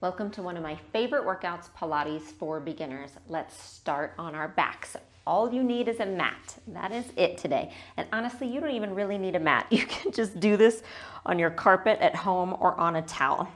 Welcome to one of my favorite workouts, Pilates for beginners. Let's start on our backs. All you need is a mat. That is it today. And honestly, you don't even really need a mat. You can just do this on your carpet at home or on a towel.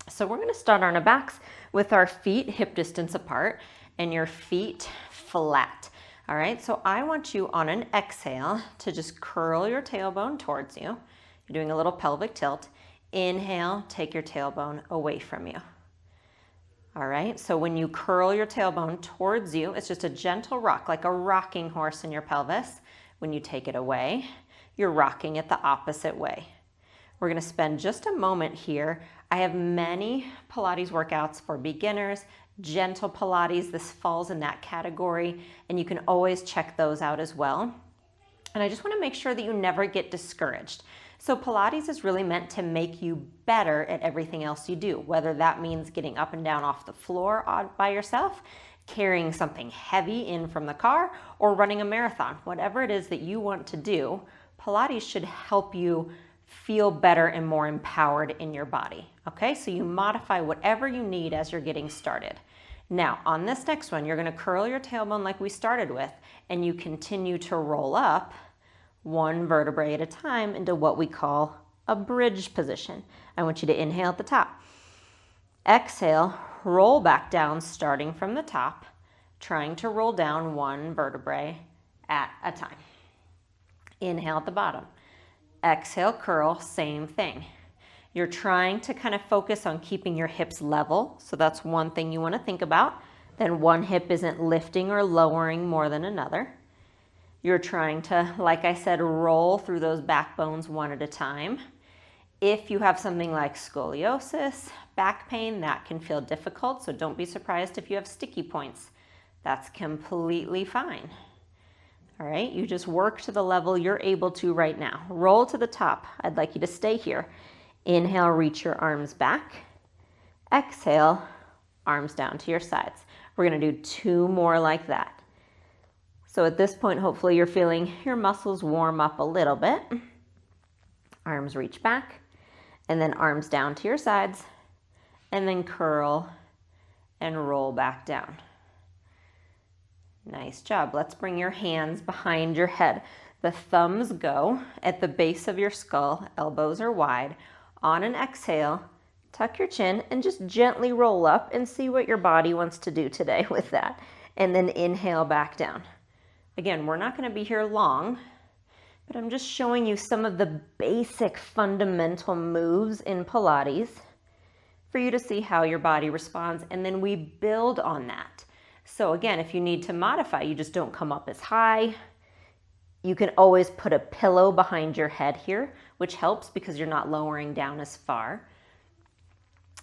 So we're going to start on our backs with our feet hip distance apart and your feet flat. All right, so I want you on an exhale to just curl your tailbone towards you. You're doing a little pelvic tilt. Inhale, take your tailbone away from you. All right, so when you curl your tailbone towards you, it's just a gentle rock, like a rocking horse in your pelvis. When you take it away, you're rocking it the opposite way. We're gonna spend just a moment here. I have many Pilates workouts for beginners, Gentle Pilates, this falls in that category, and you can always check those out as well. And I just wanna make sure that you never get discouraged. So Pilates is really meant to make you better at everything else you do, whether that means getting up and down off the floor by yourself, carrying something heavy in from the car, or running a marathon. Whatever it is that you want to do, Pilates should help you feel better and more empowered in your body. Okay, so you modify whatever you need as you're getting started. Now, on this next one, you're gonna curl your tailbone like we started with, and you continue to roll up one vertebrae at a time into what we call a bridge position. I want you to inhale at the top. Exhale, roll back down starting from the top, trying to roll down one vertebrae at a time. Inhale at the bottom. Exhale, curl, same thing. You're trying to kind of focus on keeping your hips level, so that's one thing you want to think about. Then one hip isn't lifting or lowering more than another. You're trying to, like I said, roll through those back bones one at a time. If you have something like scoliosis, back pain, that can feel difficult, so don't be surprised if you have sticky points. That's completely fine. All right, you just work to the level you're able to right now. Roll to the top. I'd like you to stay here. Inhale, reach your arms back. Exhale, arms down to your sides. We're gonna do two more like that. So at this point, hopefully you're feeling your muscles warm up a little bit. Arms reach back, and then arms down to your sides, and then curl and roll back down. Nice job. Let's bring your hands behind your head. The thumbs go at the base of your skull, elbows are wide. On an exhale, tuck your chin and just gently roll up and see what your body wants to do today with that. And then inhale back down. Again, we're not going to be here long, but I'm just showing you some of the basic fundamental moves in Pilates for you to see how your body responds, and then we build on that. So again, if you need to modify, you just don't come up as high. You can always put a pillow behind your head here, which helps because you're not lowering down as far.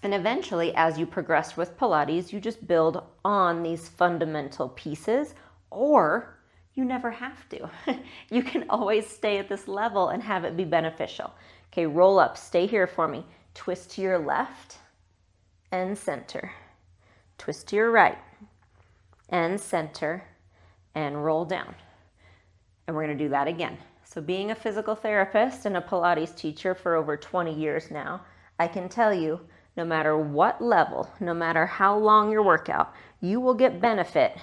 And eventually, as you progress with Pilates, you just build on these fundamental pieces, or you never have to. You can always stay at this level and have it be beneficial. Okay, roll up, stay here for me. Twist to your left and center. Twist to your right and center and roll down. And we're gonna do that again. So being a physical therapist and a Pilates teacher for over 20 years now, I can tell you, no matter what level, no matter how long your workout, you will get benefit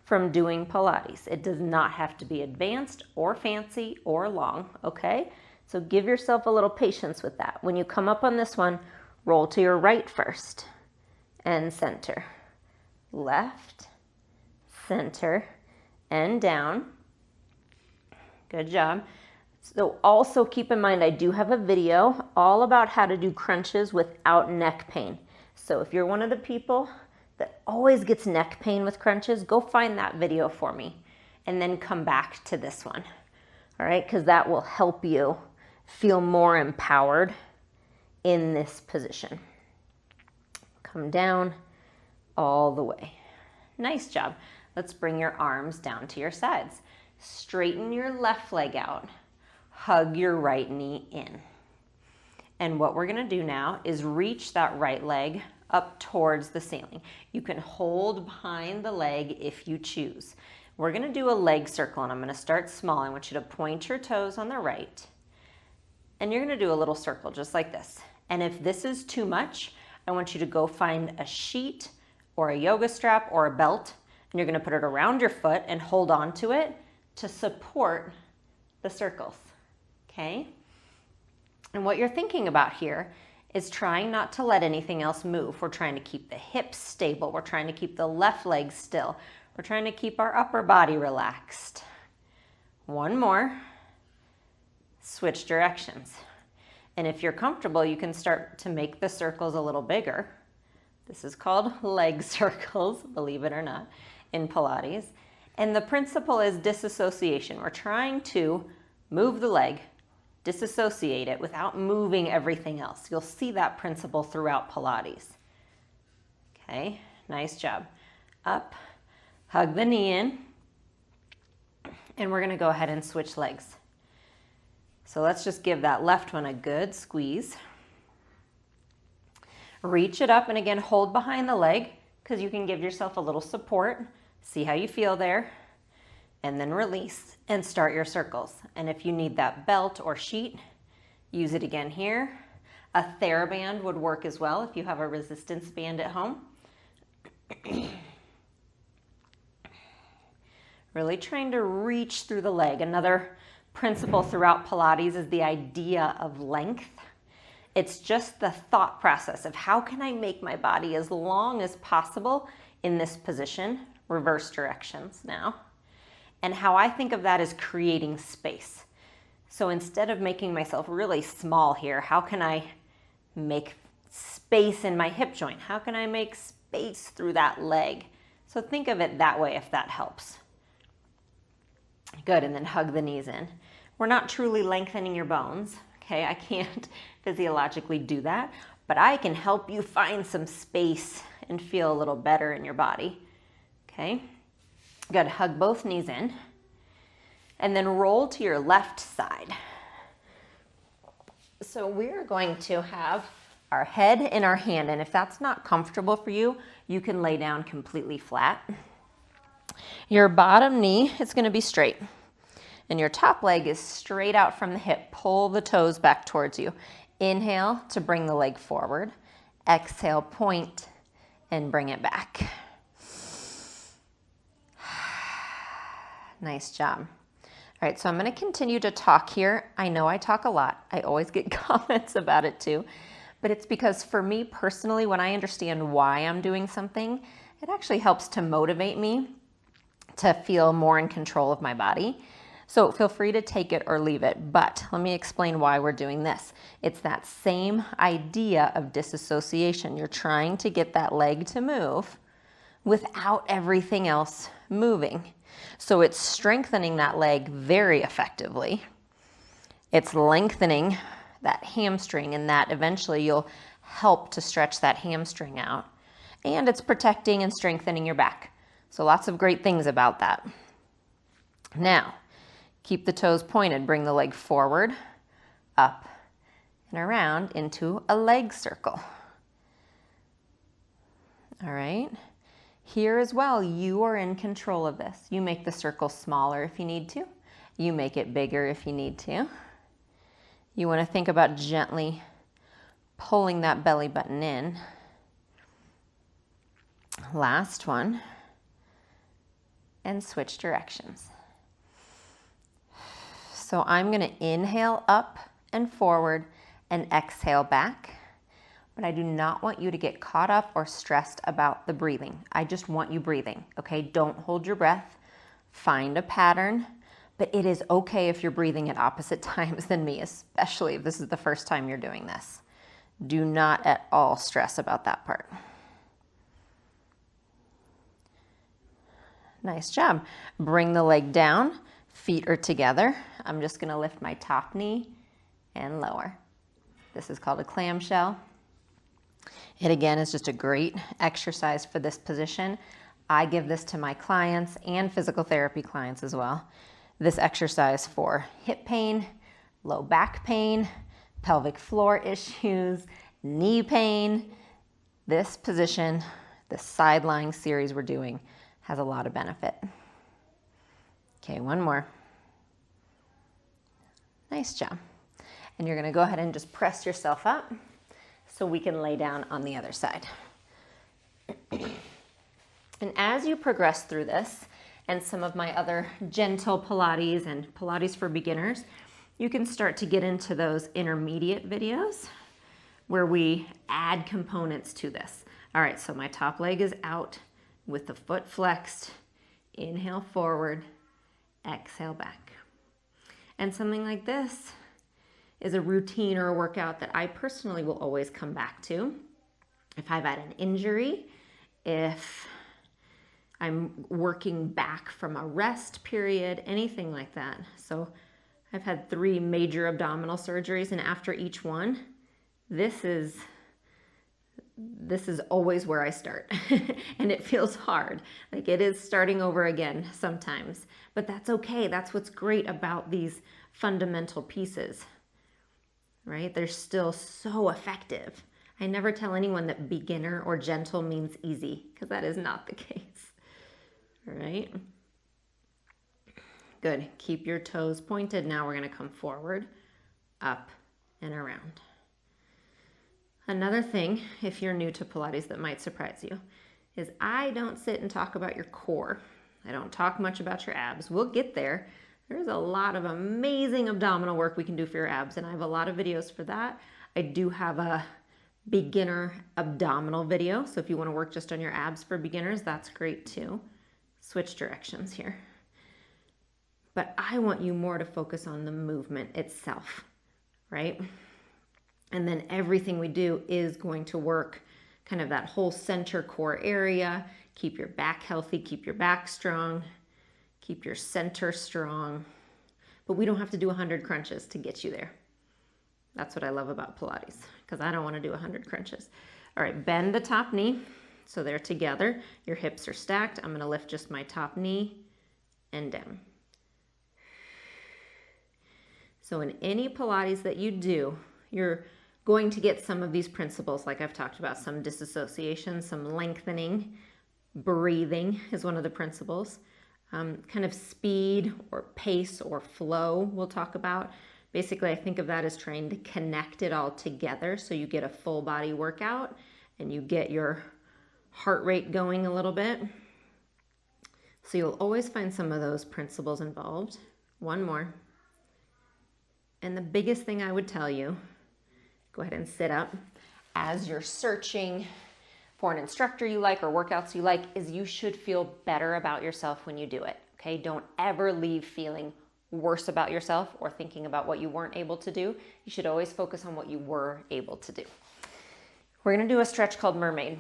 from doing Pilates. It does not have to be advanced or fancy or long, okay? So give yourself a little patience with that. When you come up on this one, roll to your right first and center. Left, center, and down. Good job. So also keep in mind, I do have a video all about how to do crunches without neck pain. So if you're one of the people that always gets neck pain with crunches, go find that video for me and then come back to this one. All right, because that will help you feel more empowered in this position. Come down all the way. Nice job. Let's bring your arms down to your sides. Straighten your left leg out. Hug your right knee in. And what we're gonna do now is reach that right leg up towards the ceiling. You can hold behind the leg if you choose. We're gonna do a leg circle, and I'm gonna start small. I want you to point your toes on the right, and you're gonna do a little circle just like this. And if this is too much, I want you to go find a sheet or a yoga strap or a belt, and you're going to put it around your foot and hold on to it to support the circles, okay? And what you're thinking about here is trying not to let anything else move. We're trying to keep the hips stable. We're trying to keep the left leg still. We're trying to keep our upper body relaxed. One more. Switch directions. And if you're comfortable, you can start to make the circles a little bigger. This is called leg circles, believe it or not, in Pilates. And the principle is disassociation. We're trying to move the leg, disassociate it without moving everything else. You'll see that principle throughout Pilates. Okay, nice job. Up, hug the knee in, and we're gonna go ahead and switch legs. So let's just give that left one a good squeeze. Reach it up and again, hold behind the leg because you can give yourself a little support. See how you feel there. And then release and start your circles. And if you need that belt or sheet, use it again here. A TheraBand would work as well if you have a resistance band at home. Really trying to reach through the leg. Another principle throughout Pilates is the idea of length. It's just the thought process of how can I make my body as long as possible in this position, reverse directions now. And how I think of that is creating space. So instead of making myself really small here, how can I make space in my hip joint? How can I make space through that leg? So think of it that way if that helps. Good, and then hug the knees in. We're not truly lengthening your bones, okay? I can't physiologically do that, but I can help you find some space and feel a little better in your body, okay? Good, hug both knees in, and then roll to your left side. So we're going to have our head in our hand, and if that's not comfortable for you, you can lay down completely flat. Your bottom knee is going to be straight, and your top leg is straight out from the hip. Pull the toes back towards you. Inhale to bring the leg forward. Exhale, point, and bring it back. Nice job. All right, so I'm going to continue to talk here. I know I talk a lot. I always get comments about it too, but it's because for me personally, when I understand why I'm doing something, it actually helps to motivate me to feel more in control of my body. So feel free to take it or leave it, but let me explain why we're doing this. It's that same idea of disassociation. You're trying to get that leg to move without everything else moving. So it's strengthening that leg very effectively. It's lengthening that hamstring, and that eventually you'll help to stretch that hamstring out. And it's protecting and strengthening your back. So lots of great things about that. Now, keep the toes pointed. Bring the leg forward, up, and around into a leg circle. All right. Here as well, you are in control of this. You make the circle smaller if you need to. You make it bigger if you need to. You want to think about gently pulling that belly button in. Last one. And switch directions. So I'm going to inhale up and forward and exhale back. But I do not want you to get caught up or stressed about the breathing. I just want you breathing, okay? Don't hold your breath. Find a pattern, but it is okay if you're breathing at opposite times than me, especially if this is the first time you're doing this. Do not at all stress about that part. Nice job. Bring the leg down. Feet are together. I'm just going to lift my top knee and lower. This is called a clamshell. It again is just a great exercise for this position. I give this to my clients and physical therapy clients as well. This exercise for hip pain, low back pain, pelvic floor issues, knee pain. This position, the side lying series we're doing, has a lot of benefit. Okay, one more. Nice job. And you're going to go ahead and just press yourself up. so we can lay down on the other side. And as you progress through this, and some of my other Gentle Pilates and Pilates for beginners, you can start to get into those intermediate videos where we add components to this. All right, so my top leg is out with the foot flexed. Inhale forward, exhale back. And something like this is a routine or a workout that I personally will always come back to. If I've had an injury, if I'm working back from a rest period, anything like that. So I've had 3 major abdominal surgeries, and after each one, this is always where I start. And it feels hard. Like it is starting over again sometimes, but that's okay. That's what's great about these fundamental pieces, right? They're still so effective. I never tell anyone that beginner or gentle means easy, because that is not the case. All right. Good. Keep your toes pointed. Now we're going to come forward, up, and around. Another thing, if you're new to Pilates, that might surprise you, is I don't sit and talk about your core. I don't talk much about your abs. We'll get there. There's a lot of amazing abdominal work we can do for your abs, and I have a lot of videos for that. I do have a beginner abdominal video, so if you want to work just on your abs for beginners, that's great too. Switch directions here. But I want you more to focus on the movement itself, right? And then everything we do is going to work kind of that whole center core area. Keep your back healthy, keep your back strong, keep your center strong. But we don't have to do 100 crunches to get you there. That's what I love about Pilates, because I don't want to do 100 crunches. All right, bend the top knee. So they're together. Your hips are stacked. I'm going to lift just my top knee and down. So in any Pilates that you do, you're going to get some of these principles like I've talked about, some disassociation, some lengthening. Breathing is one of the principles. Kind of speed or pace or flow we'll talk about. Basically, I think of that as trying to connect it all together so you get a full body workout and you get your heart rate going a little bit. So you'll always find some of those principles involved. One more. And the biggest thing I would tell you, go ahead and sit up, as you're searching for an instructor you like or workouts you like, is you should feel better about yourself when you do it, okay? Don't ever leave feeling worse about yourself or thinking about what you weren't able to do. You should always focus on what you were able to do. We're gonna do a stretch called mermaid.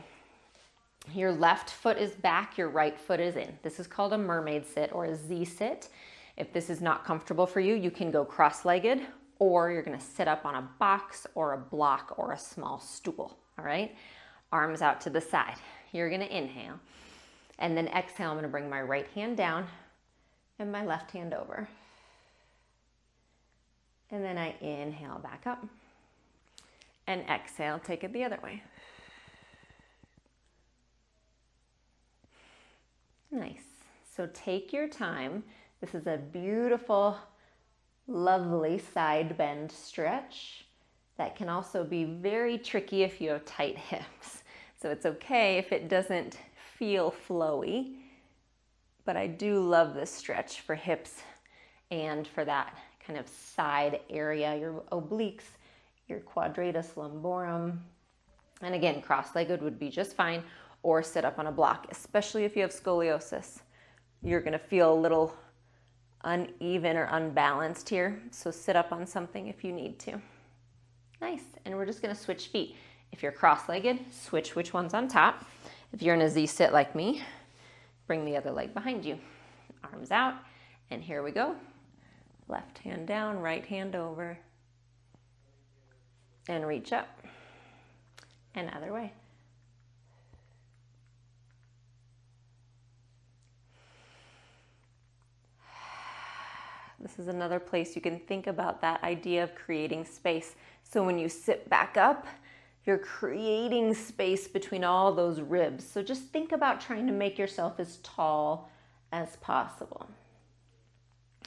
Your left foot is back, your right foot is in. This is called a mermaid sit or a Z sit. If this is not comfortable for you, you can go cross-legged, or you're gonna sit up on a box or a block or a small stool, all right? Arms out to the side. You're gonna inhale, and then exhale. I'm gonna bring my right hand down and my left hand over. And then I inhale back up, and exhale, take it the other way. Nice. So take your time. This is a beautiful, lovely side bend stretch that can also be very tricky if you have tight hips. So it's okay if it doesn't feel flowy, but I do love this stretch for hips and for that kind of side area, your obliques, your quadratus lumborum. And again, cross-legged would be just fine, or sit up on a block, especially if you have scoliosis. You're gonna feel a little uneven or unbalanced here, so sit up on something if you need to. Nice, and we're just gonna switch feet. If you're cross-legged, switch which one's on top. If you're in a Z sit like me, bring the other leg behind you. Arms out, and here we go. Left hand down, right hand over, and reach up, and other way. This is another place you can think about that idea of creating space. So when you sit back up, you're creating space between all those ribs. So just think about trying to make yourself as tall as possible.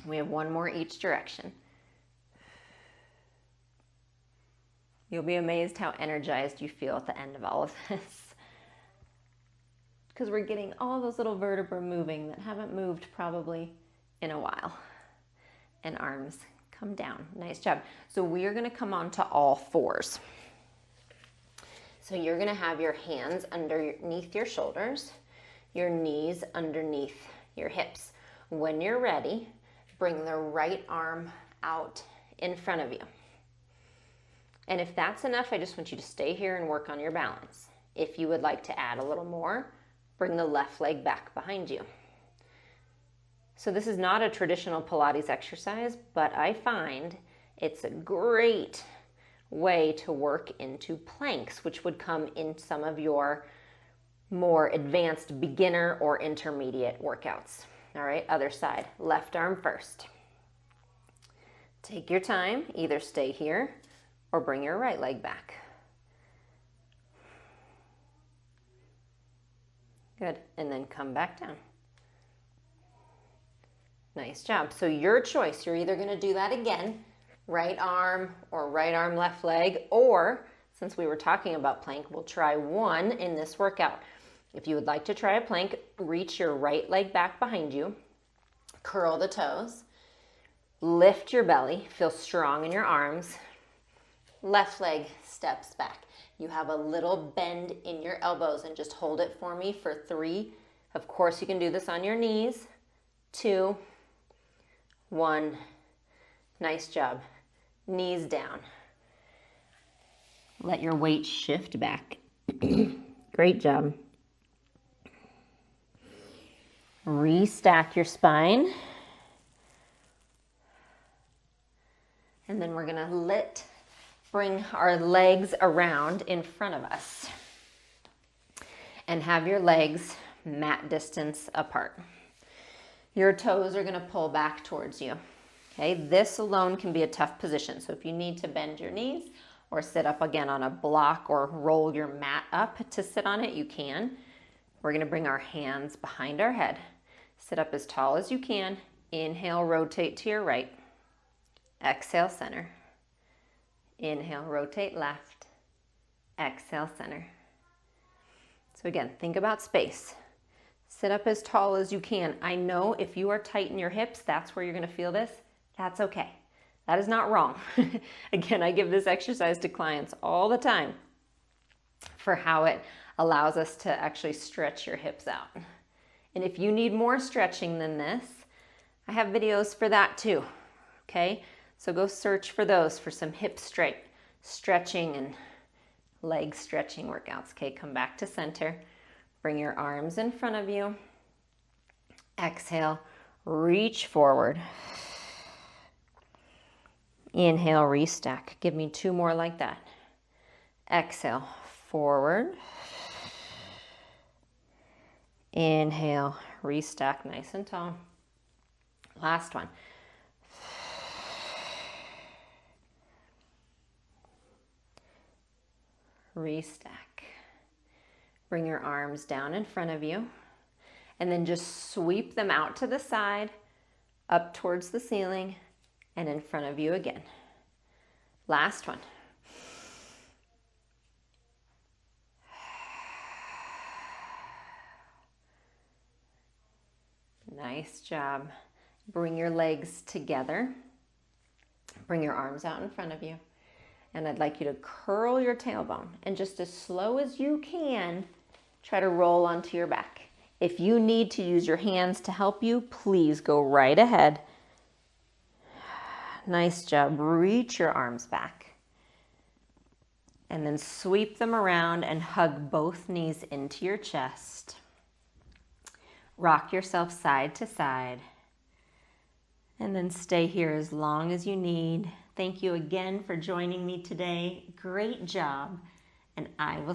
We have one more each direction. You'll be amazed how energized you feel at the end of all of this. Because we're getting all those little vertebrae moving that haven't moved probably in a while. And arms come down. Nice job. So we are going to come on to all fours. So you're going to have your hands underneath your shoulders, your knees underneath your hips. When you're ready, bring the right arm out in front of you. And if that's enough, I just want you to stay here and work on your balance. If you would like to add a little more, bring the left leg back behind you. So this is not a traditional Pilates exercise, but I find it's a great way to work into planks, which would come in some of your more advanced beginner or intermediate workouts. All right, other side, left arm first. Take your time, either stay here or bring your right leg back. Good, and then come back down. Nice job. So your choice, you're either gonna do that again, right arm or right arm, left leg, or since we were talking about plank, we'll try one in this workout. If you would like to try a plank, reach your right leg back behind you, curl the toes, lift your belly, feel strong in your arms, left leg steps back. You have a little bend in your elbows and just hold it for me for 3. Of course, you can do this on your knees. 2, 1, nice job. Knees down. Let your weight shift back. Great job. Restack your spine. And then we're gonna bring our legs around in front of us and have your legs mat distance apart. Your toes are gonna pull back towards you. Okay, this alone can be a tough position. So if you need to bend your knees or sit up again on a block or roll your mat up to sit on it, you can. We're gonna bring our hands behind our head. Sit up as tall as you can. Inhale, rotate to your right. Exhale, center. Inhale, rotate left. Exhale, center. So again, think about space. Sit up as tall as you can. I know if you are tight in your hips, that's where you're gonna feel this. That's okay. That is not wrong. Again, I give this exercise to clients all the time for how it allows us to actually stretch your hips out. And if you need more stretching than this, I have videos for that too, okay? So go search for those for some hip stretching and leg stretching workouts. Okay, come back to center. Bring your arms in front of you. Exhale, reach forward. Inhale, restack. Give me 2 more like that. Exhale, forward. Inhale, restack nice and tall. Last one. Restack. Bring your arms down in front of you and then just sweep them out to the side, up towards the ceiling, and in front of you again. Last one. Nice job. Bring your legs together. Bring your arms out in front of you. And I'd like you to curl your tailbone and just as slow as you can, try to roll onto your back. If you need to use your hands to help you, please go right ahead. Nice job. Reach your arms back. And then sweep them around and hug both knees into your chest. Rock yourself side to side. And then stay here as long as you need. Thank you again for joining me today. Great job. And I will